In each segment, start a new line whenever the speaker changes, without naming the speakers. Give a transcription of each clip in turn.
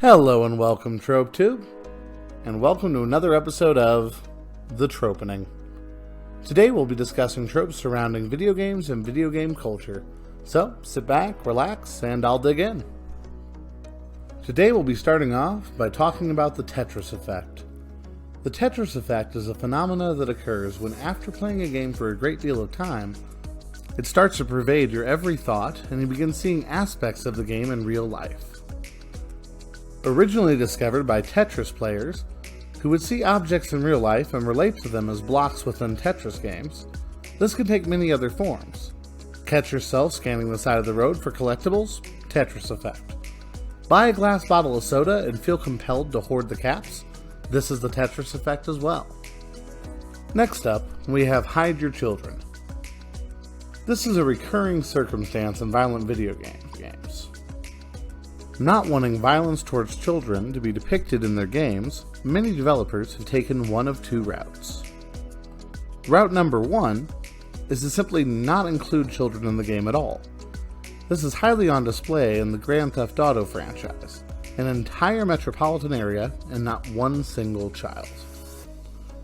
Hello and welcome, TropeTube, and welcome to another episode of The Tropening. Today we'll be discussing tropes surrounding video games and video game culture, so sit back, relax, and I'll dig in. Today we'll be starting off by talking about the Tetris effect. The Tetris effect is a phenomena that occurs when after playing a game for a great deal of time, it starts to pervade your every thought and you begin seeing aspects of the game in real life. Originally discovered by Tetris players, who would see objects in real life and relate to them as blocks within Tetris games, this can take many other forms. Catch yourself scanning the side of the road for collectibles? Tetris effect. Buy a glass bottle of soda and feel compelled to hoard the caps? This is the Tetris effect as well. Next up, we have hide your children. This is a recurring circumstance in violent video games. Not wanting violence towards children to be depicted in their games, many developers have taken one of two routes. Route number one is to simply not include children in the game at all. This is highly on display in the Grand Theft Auto franchise, an entire metropolitan area and not one single child.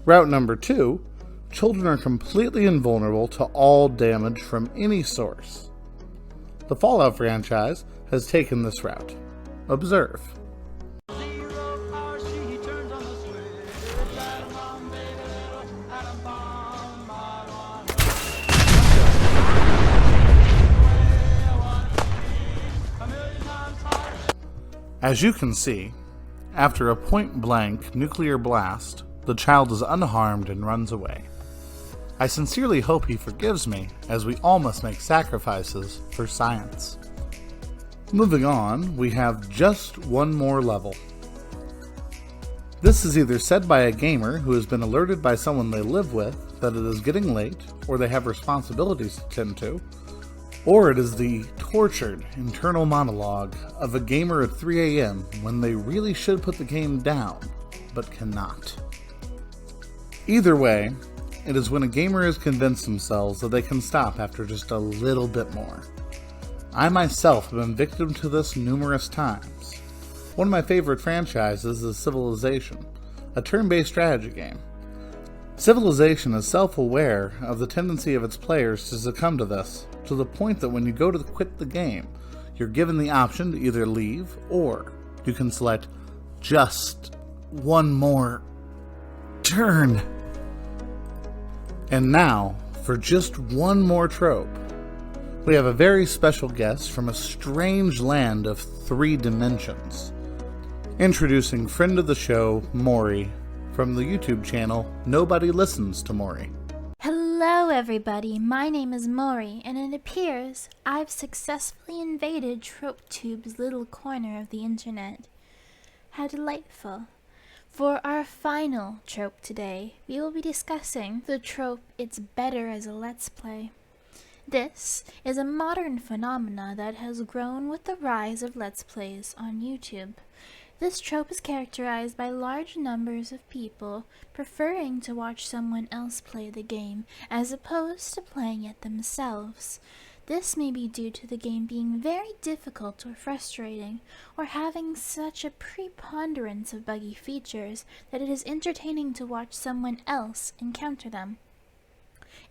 Route number two, children are completely invulnerable to all damage from any source. The Fallout franchise has taken this route. Observe. As you can see, after a point-blank nuclear blast, the child is unharmed and runs away. I sincerely hope he forgives me, as we all must make sacrifices for science. Moving on, we have just one more level. This is either said by a gamer who has been alerted by someone they live with that it is getting late, or they have responsibilities to tend to, or it is the tortured internal monologue of a gamer at 3 a.m. when they really should put the game down, but cannot. Either way, it is when a gamer has convinced themselves that they can stop after just a little bit more. I myself have been victim to this numerous times. One of my favorite franchises is Civilization, a turn-based strategy game. Civilization is self-aware of the tendency of its players to succumb to this, to the point that when you go to quit the game, you're given the option to either leave, or you can select just one more turn. And now, for just one more trope, we have a very special guest from a strange land of 3 dimensions. Introducing friend of the show, Mori, from the YouTube channel Nobodylistenstomori.
Hello everybody, my name is Mori, and it appears I've successfully invaded TropeTube's little corner of the internet. How delightful. For our final trope today, we will be discussing the trope "It's better as a Let's Play." This is a modern phenomena that has grown with the rise of Let's Plays on YouTube. This trope is characterized by large numbers of people preferring to watch someone else play the game as opposed to playing it themselves. This may be due to the game being very difficult or frustrating, or having such a preponderance of buggy features that it is entertaining to watch someone else encounter them.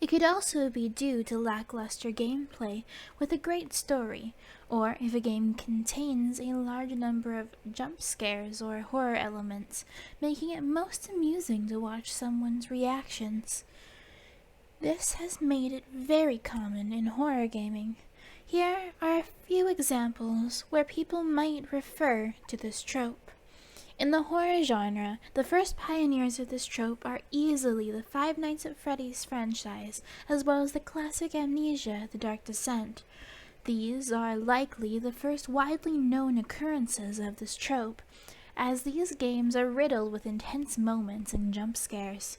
It could also be due to lackluster gameplay with a great story, or if a game contains a large number of jump scares or horror elements, making it most amusing to watch someone's reactions. This has made it very common in horror gaming. Here are a few examples where people might refer to this trope. In the horror genre, the first pioneers of this trope are easily the Five Nights at Freddy's franchise, as well as the classic Amnesia: The Dark Descent. These are likely the first widely known occurrences of this trope, as these games are riddled with intense moments and jump scares.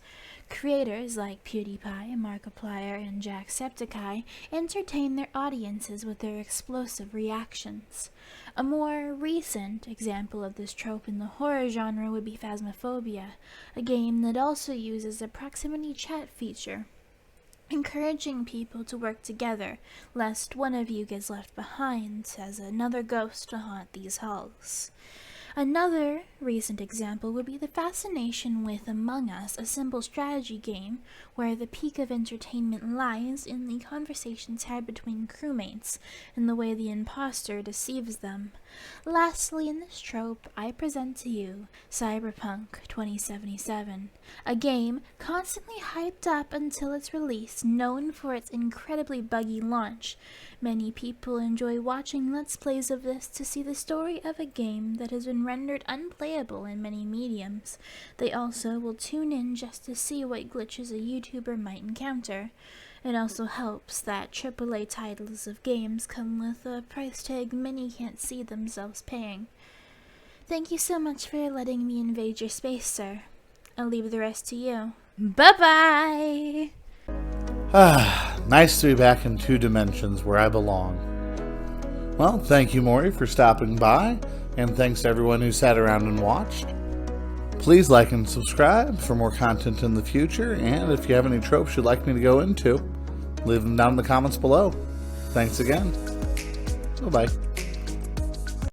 Creators like PewDiePie, Markiplier, and Jacksepticeye entertain their audiences with their explosive reactions. A more recent example of this trope in the horror genre would be Phasmophobia, a game that also uses a proximity chat feature, encouraging people to work together, lest one of you gets left behind as another ghost to haunt these halls. Another recent example would be the fascination with Among Us, a simple strategy game where the peak of entertainment lies in the conversations had between crewmates and the way the imposter deceives them. Lastly, in this trope, I present to you Cyberpunk 2077, a game constantly hyped up until its release, known for its incredibly buggy launch. Many people enjoy watching Let's Plays of this to see the story of a game that has been rendered unplayable in many mediums. They also will tune in just to see what glitches a YouTuber might encounter. It also helps that AAA titles of games come with a price tag many can't see themselves paying. Thank you so much for letting me invade your space, sir. I'll leave the rest to you. Bye-bye!
Nice to be back in 2 dimensions where I belong. Well, thank you, Maury, for stopping by, and thanks to everyone who sat around and watched. Please like and subscribe for more content in the future, and if you have any tropes you'd like me to go into, leave them down in the comments below. Thanks again. Bye-bye.